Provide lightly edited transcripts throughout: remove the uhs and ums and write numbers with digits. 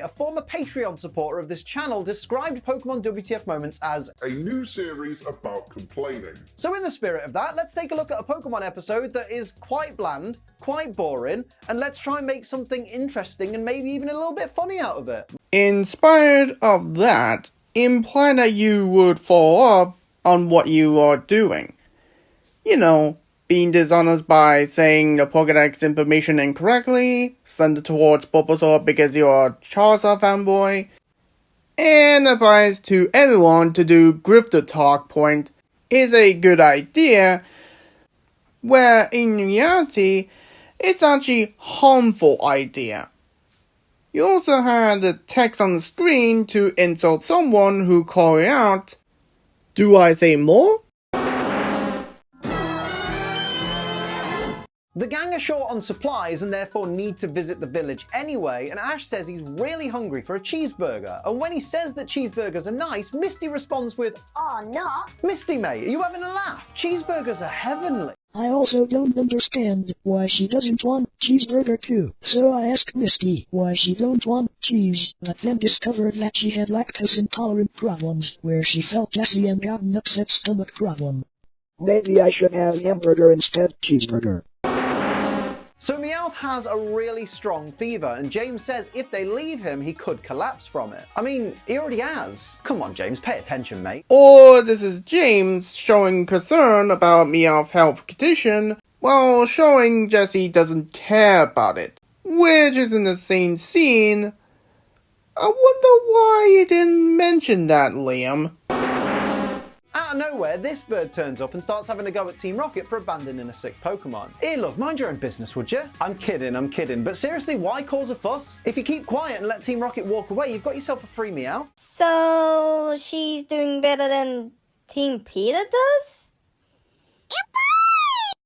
a former Patreon supporter of this channel, described Pokemon WTF moments as a new series about complaining. So in the spirit of that, let's take a look at a Pokemon episode that is quite bland, quite boring, and let's try and make something interesting and maybe even a little bit funny out of it. Inspired of that, imply that you would follow up on what you are doing. You know, being dishonest by saying the Pokédex information incorrectly, send it towards Bulbasaur because you're a Charizard fanboy, and advice to everyone to do grifter talk point is a good idea, where in reality, it's actually harmful idea. You also had the text on the screen to insult someone who called you out. Do I say more? The gang are short on supplies and therefore need to visit the village anyway, and Ash says he's really hungry for a cheeseburger. And when he says that cheeseburgers are nice, Misty responds with, "Aw, not." Misty, mate, are you having a laugh? Cheeseburgers are heavenly. I also don't understand why she doesn't want cheeseburger too. So I asked Misty why she don't want cheese, but then discovered that she had lactose intolerant problems, where she felt gassy and got an upset stomach problem. Maybe I should have hamburger instead of cheeseburger. So Meowth has a really strong fever, and James says if they leave him, he could collapse from it. I mean, he already has. Come on, James, pay attention, mate. Or this is James showing concern about Meowth's health condition, while showing Jessie doesn't care about it. Which is in the same scene. I wonder why you didn't mention that, Liam. Out of nowhere, this bird turns up and starts having a go at Team Rocket for abandoning a sick Pokemon. Here, love, mind your own business, would you? I'm kidding, but seriously, why cause a fuss? If you keep quiet and let Team Rocket walk away, you've got yourself a free Meow. So, she's doing better than Team Peter does?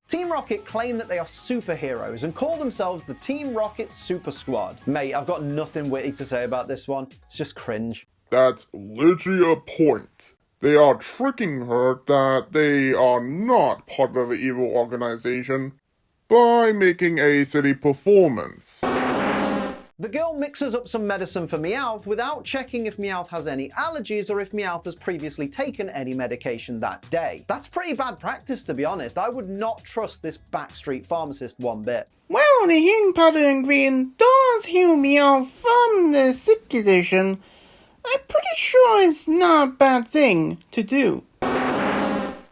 Team Rocket claim that they are superheroes and call themselves the Team Rocket Super Squad. Mate, I've got nothing witty to say about this one. It's just cringe. That's literally a point. They are tricking her that they are not part of an evil organization by making a silly performance. The girl mixes up some medicine for Meowth without checking if Meowth has any allergies or if Meowth has previously taken any medication that day. That's pretty bad practice, to be honest. I would not trust this backstreet pharmacist one bit. Well, the healing powder ingredient does heal Meowth from the sick condition. I'm pretty sure it's not a bad thing to do.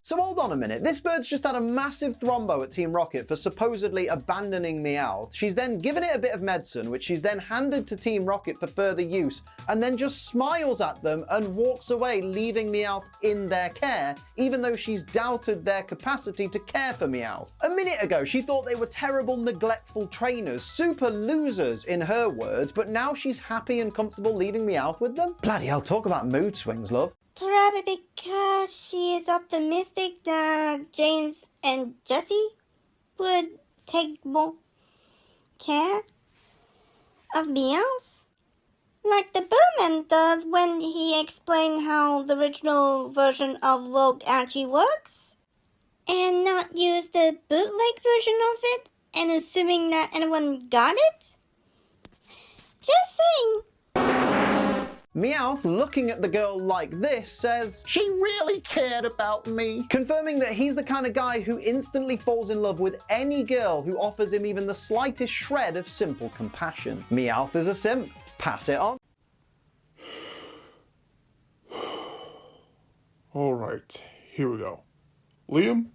So hold on a minute, this bird's just had a massive thrombo at Team Rocket for supposedly abandoning Meowth. She's then given it a bit of medicine, which she's then handed to Team Rocket for further use, and then just smiles at them and walks away, leaving Meowth in their care, even though she's doubted their capacity to care for Meowth. A minute ago, she thought they were terrible, neglectful trainers, super losers in her words, but now she's happy and comfortable leaving Meowth with them? Bloody hell, talk about mood swings, love. Probably because she is optimistic that James and Jessie would take more care of Meowth. Like the Bowman does when he explained how the original version of Vogue actually works. And not use the bootleg version of it and assuming that anyone got it. Just saying. Meowth, looking at the girl like this, says, "She really cared about me," confirming that he's the kind of guy who instantly falls in love with any girl who offers him even the slightest shred of simple compassion. Meowth is a simp. Pass it on. Alright, here we go. Liam,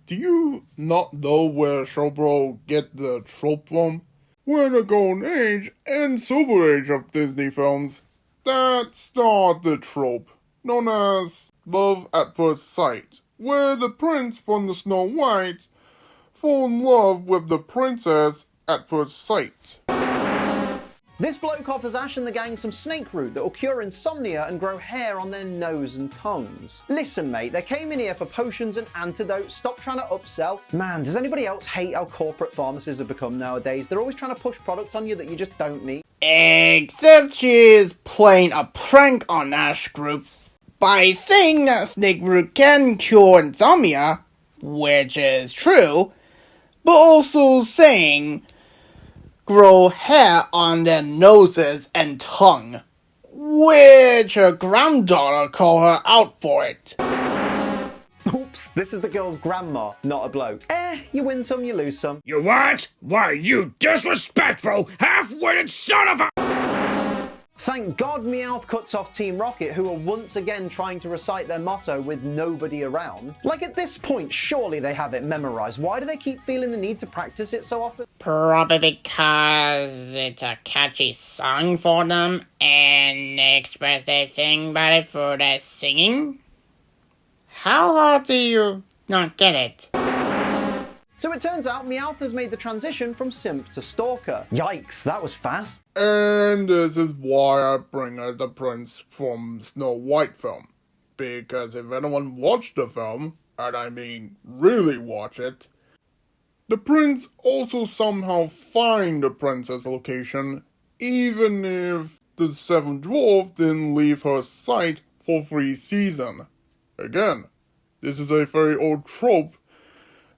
do you not know where Showbro get the trope from? We're the golden age and silver age of Disney films that start the trope known as love at first sight, where the prince from the Snow White fall in love with the princess at first sight. This bloke offers Ash and the gang some snake root that will cure insomnia and grow hair on their nose and tongues. Listen, mate, they came in here for potions and antidotes. Stop trying to upsell. Man, does anybody else hate how corporate pharmacies have become nowadays? They're always trying to push products on you that you just don't need. Except she is playing a prank on Ash Group by saying that snake root can cure insomnia, which is true, but also saying grow hair on their noses and tongue, which her granddaughter called her out for it. Oops, this is the girl's grandma, not a bloke. You win some, you lose some. You what? Why, you disrespectful, half-witted son of a... Thank God Meowth cuts off Team Rocket, who are once again trying to recite their motto with nobody around. Like, at this point, surely they have it memorized. Why do they keep feeling the need to practice it so often? Probably because it's a catchy song for them and they express their thing about it through their singing. How hard do you not get it? So it turns out Meowth has made the transition from simp to stalker. Yikes, that was fast. And this is why I bring her the prince from Snow White film. Because if anyone watched the film, and I mean really watch it, the prince also somehow find the princess location, even if the seventh dwarf didn't leave her sight for 3 seasons. Again, this is a very old trope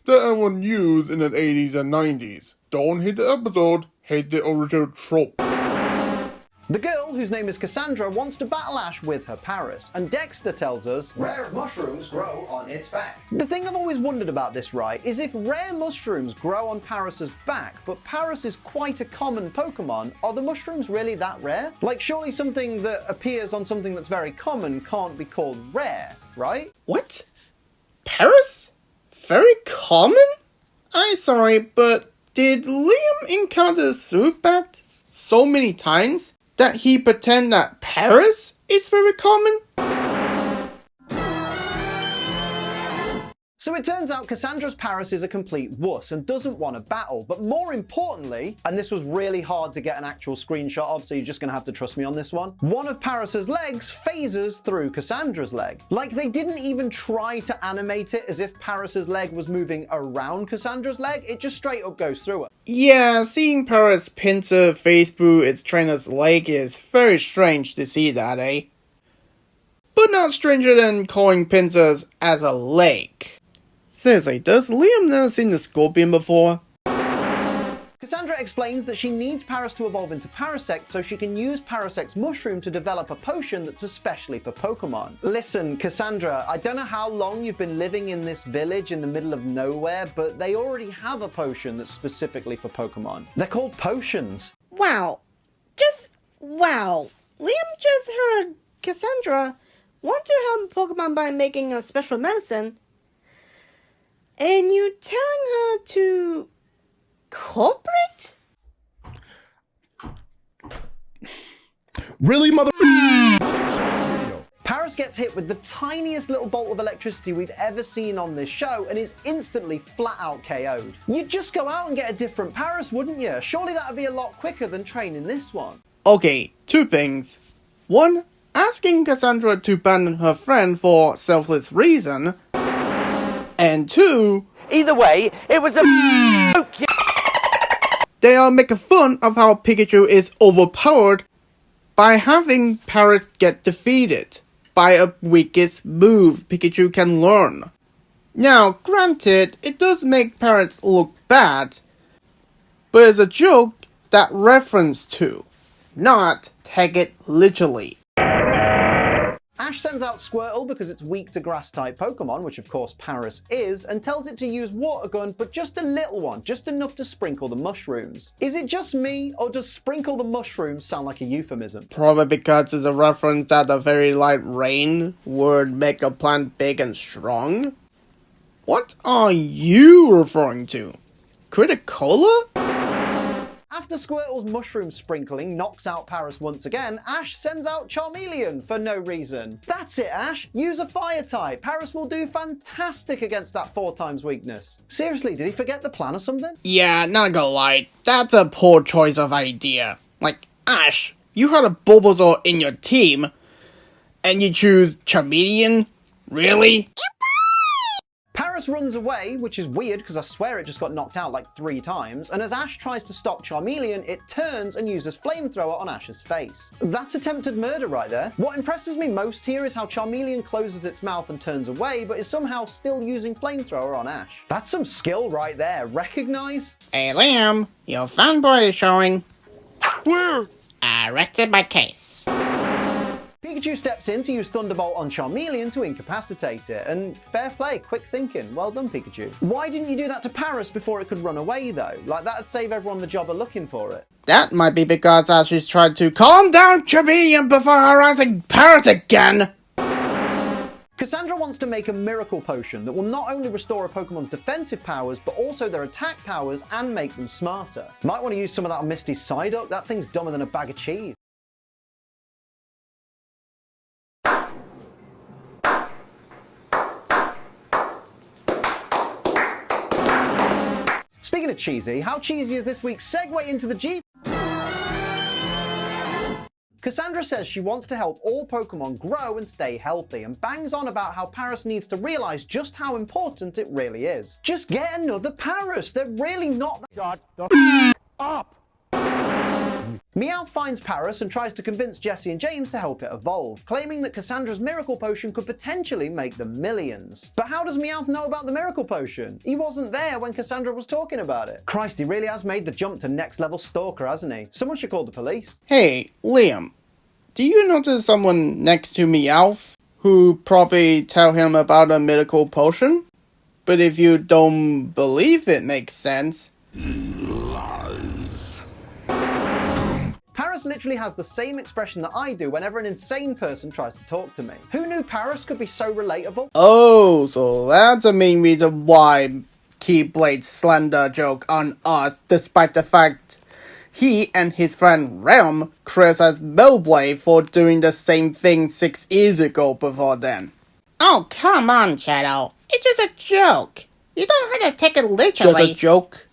that everyone used in the 80s and 90s. Don't hate the episode, hate the original trope. The girl, whose name is Cassandra, wants to battle Ash with her Paris, and Dexter tells us rare mushrooms grow on its back. The thing I've always wondered about this, right, is if rare mushrooms grow on Paris's back, but Paris is quite a common Pokemon, are the mushrooms really that rare? Like, surely something that appears on something that's very common can't be called rare, right? What? Paris? Very common? I'm sorry, but did Liam encounter a Zubat so many times that he pretend that Paris is very common? So it turns out Cassandra's Paris is a complete wuss and doesn't want to battle, but more importantly, and this was really hard to get an actual screenshot of, so you're just going to have to trust me on this one of Paris's legs phases through Cassandra's leg. Like, they didn't even try to animate it as if Paris's leg was moving around Cassandra's leg, it just straight up goes through it. Yeah, seeing Paris pincer phase through its trainer's leg is very strange to see that, eh? But not stranger than calling pincers as a leg. Seriously, does Liam never seen the scorpion before? Cassandra explains that she needs Paris to evolve into Parasect so she can use Parasect's mushroom to develop a potion that's especially for Pokemon. Listen, Cassandra, I don't know how long you've been living in this village in the middle of nowhere, but they already have a potion that's specifically for Pokemon. They're called potions. Wow. Just wow. Liam just heard Cassandra want to help Pokemon by making a special medicine. And you telling her to cooperate? Really, mother... Paris gets hit with the tiniest little bolt of electricity we've ever seen on this show and is instantly flat out KO'd. You'd just go out and get a different Paris, wouldn't you? Surely that'd be a lot quicker than training this one. Okay, 2 things. 1, asking Cassandra to abandon her friend for selfless reason. And 2, either way, it was a joke. they are making fun of how Pikachu is overpowered by having Paris get defeated by a weakest move Pikachu can learn. Now, granted, it does make Paris look bad, but it's a joke that reference to, not take it literally. Ash sends out Squirtle because it's weak to grass-type Pokemon, which of course Paris is, and tells it to use Water Gun, but just a little one, just enough to sprinkle the mushrooms. Is it just me, or does sprinkle the mushrooms sound like a euphemism? Probably because it's a reference that a very light rain would make a plant big and strong. What are you referring to? Criticola? After Squirtle's mushroom sprinkling knocks out Paris once again, Ash sends out Charmeleon for no reason. That's it, Ash. Use a fire type. Paris will do fantastic against that 4 times weakness. Seriously, did he forget the plan or something? Yeah, not gonna lie, that's a poor choice of idea. Like, Ash, you had a Bulbasaur in your team, and you choose Charmeleon? Really? Paris runs away, which is weird because I swear it just got knocked out like 3 times, and as Ash tries to stop Charmeleon, it turns and uses Flamethrower on Ash's face. That's attempted murder right there. What impresses me most here is how Charmeleon closes its mouth and turns away, but is somehow still using Flamethrower on Ash. That's some skill right there. Recognize? Hey Liam, your fanboy is showing. Where? I rested my case. Pikachu steps in to use Thunderbolt on Charmeleon to incapacitate it, and fair play, quick thinking. Well done, Pikachu. Why didn't you do that to Paris before it could run away, though? Like, that'd save everyone the job of looking for it. That might be because Ashley's tried to calm down Charmeleon before harassing Parrot again. Cassandra wants to make a miracle potion that will not only restore a Pokemon's defensive powers, but also their attack powers and make them smarter. Might want to use some of that on Misty's Psyduck. That thing's dumber than a bag of cheese. Speaking of cheesy, how cheesy is this week's segue into the G? Cassandra says she wants to help all Pokemon grow and stay healthy, and bangs on about how Paris needs to realize just how important it really is. Just get another Paris, they're really not that— Shut the up! Meowth finds Paris and tries to convince Jessie and James to help it evolve, claiming that Cassandra's miracle potion could potentially make them millions. But how does Meowth know about the miracle potion? He wasn't there when Cassandra was talking about it. Christ, he really has made the jump to next level stalker, hasn't he? Someone should call the police. Hey, Liam, do you notice someone next to Meowth who probably tell him about a miracle potion? But if you don't believe it makes sense, Paris literally has the same expression that I do whenever an insane person tries to talk to me. Who knew Paris could be so relatable? oh, so that's the main reason why Keyblade slander joke on us, despite the fact he and his friend Realm criticized Bellblade for doing the same thing 6 years ago before then. Oh, come on, Shadow. It's just a joke. You don't have to take it literally. Just a joke?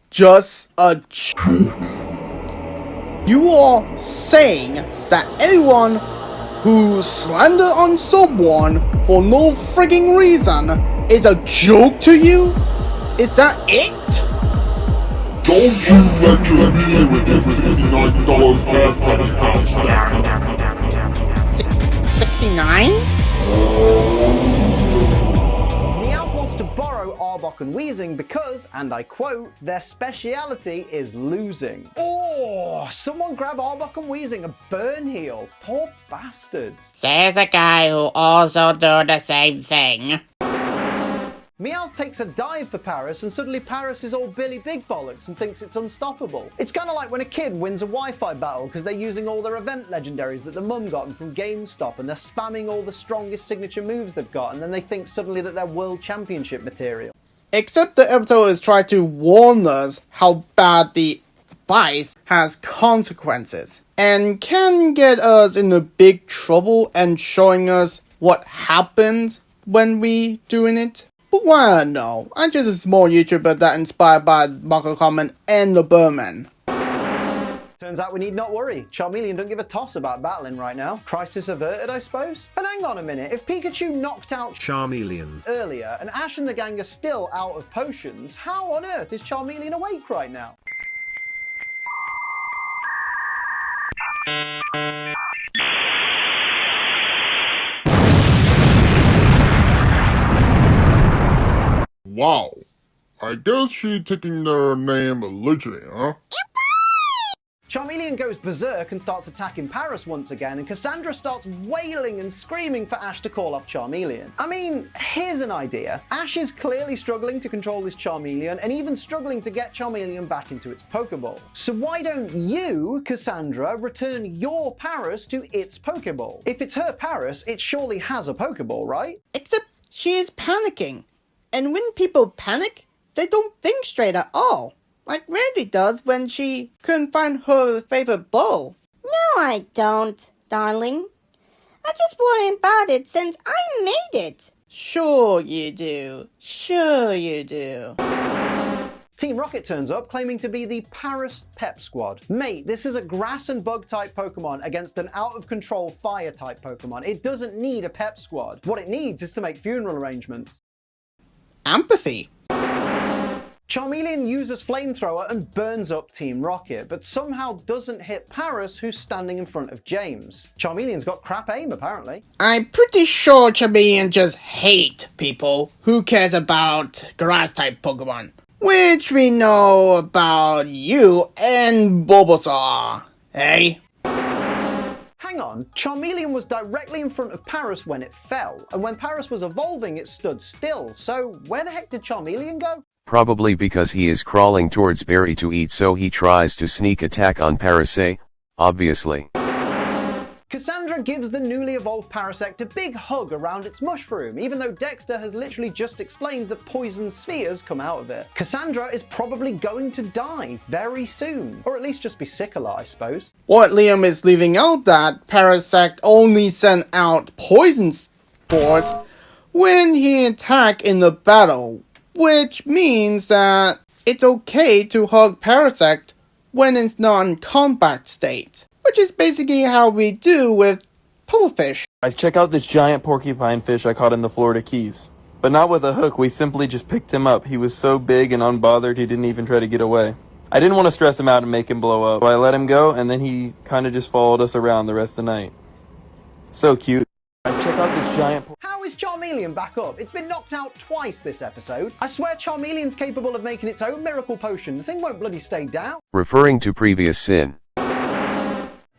Just a joke? You are saying that anyone who slander on someone for no frigging reason is a joke to you? Is that it? Don't you lecture me with your $69 half-penny pound stand. 69? Meowth wants to borrow Arbok and Weezing because, and I quote, their speciality is losing. Oh, someone grab Arbok and Weezing a burn heal. Poor bastards. Says a guy who also do the same thing. Meowth takes a dive for Paris, and suddenly Paris is all Billy Big Bollocks and thinks it's unstoppable. It's kind of like when a kid wins a Wi-Fi battle because they're using all their event legendaries that the mum got them from GameStop, and they're spamming all the strongest signature moves they've got, and then they think suddenly that they're world championship material. Except the episode is trying to warn us how bad the advice has consequences, and can get us into big trouble and showing us what happens when we doing it. But why no? I'm just a small YouTuber that inspired by Marco Common and the Burman. Turns out we need not worry. Charmeleon don't give a toss about battling right now. Crisis averted, I suppose? And hang on a minute, if Pikachu knocked out Charmeleon earlier and Ash and the gang are still out of potions, how on earth is Charmeleon awake right now? Wow. I guess she taking their name literally, huh? Charmeleon goes berserk and starts attacking Paris once again, and Cassandra starts wailing and screaming for Ash to call off Charmeleon. I mean, here's an idea. Ash is clearly struggling to control his Charmeleon, and even struggling to get Charmeleon back into its Pokeball. So why don't you, Cassandra, return your Paris to its Pokeball? If it's her Paris, it surely has a Pokeball, right? Except she is panicking. And when people panic, they don't think straight at all. Like Randy does when she couldn't find her favorite bowl. No, I don't, darling. I just worry about it since I made it. Sure you do. Sure you do. Team Rocket turns up, claiming to be the Paris Pep Squad. Mate, this is a grass and bug type Pokemon against an out-of-control fire type Pokemon. It doesn't need a Pep Squad. What it needs is to make funeral arrangements. empathy. Charmeleon uses Flamethrower and burns up Team Rocket, but somehow doesn't hit Paris, who's standing in front of James. Charmeleon's got crap aim, apparently. I'm pretty sure Charmeleon just hate people who cares about grass-type Pokemon. Which we know about you and Bulbasaur, eh? Hang on, Charmeleon was directly in front of Paris when it fell, and when Paris was evolving it stood still, so where the heck did Charmeleon go? Probably because he is crawling towards berry to eat, so he tries to sneak attack on Parasect, obviously. Cassandra gives the newly evolved Parasect a big hug around its mushroom, even though Dexter has literally just explained that poison spheres come out of it. Cassandra is probably going to die very soon, or at least just be sick a lot, I suppose. What Liam is leaving out that Parasect only sent out poison spores when he attacked in the battle, which means that it's okay to hug Parasect when it's not in combat state, which is basically how we do with pufferfish. Guys, check out this giant porcupine fish I caught in the Florida Keys. But not with a hook, we simply just picked him up. He was so big and unbothered he didn't even try to get away. I didn't want to stress him out and make him blow up, so I let him go, and then he kind of just followed us around the rest of the night. So cute. Guys, check out this giant... How is Charmeleon back up? It's been knocked out twice this episode. I swear Charmeleon's capable of making its own miracle potion. The thing won't bloody stay down. Referring to previous sin.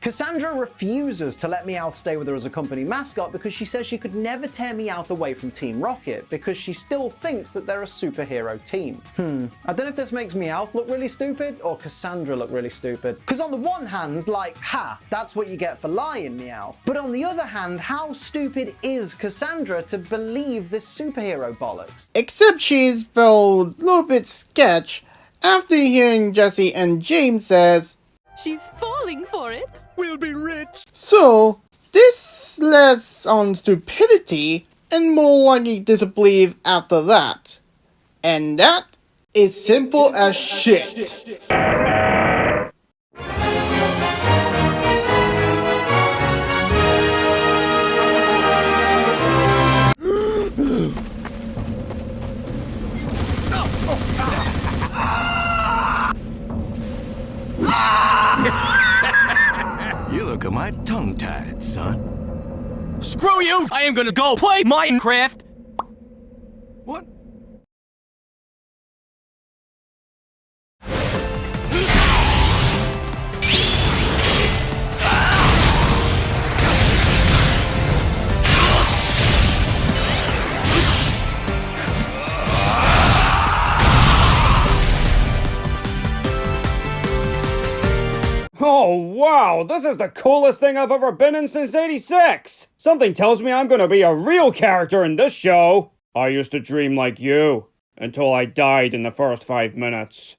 Cassandra refuses to let Meowth stay with her as a company mascot because she says she could never tear Meowth away from Team Rocket because she still thinks that they're a superhero team. I don't know if this makes Meowth look really stupid or Cassandra look really stupid. Because on the one hand, like, ha, that's what you get for lying, Meowth. But on the other hand, how stupid is Cassandra to believe this superhero bollocks? Except she's felt a little bit sketch after hearing Jesse and James says, "She's falling for it. We'll be rich. so this less on stupidity and more likely disbelief after that. And that is simple as shit. You look at my tongue-tied, son. Screw you! I am gonna go play Minecraft! What? Oh, wow, this is the coolest thing I've ever been in since '86! Something tells me I'm gonna be a real character in this show! I used to dream like you, until I died in the first 5 minutes.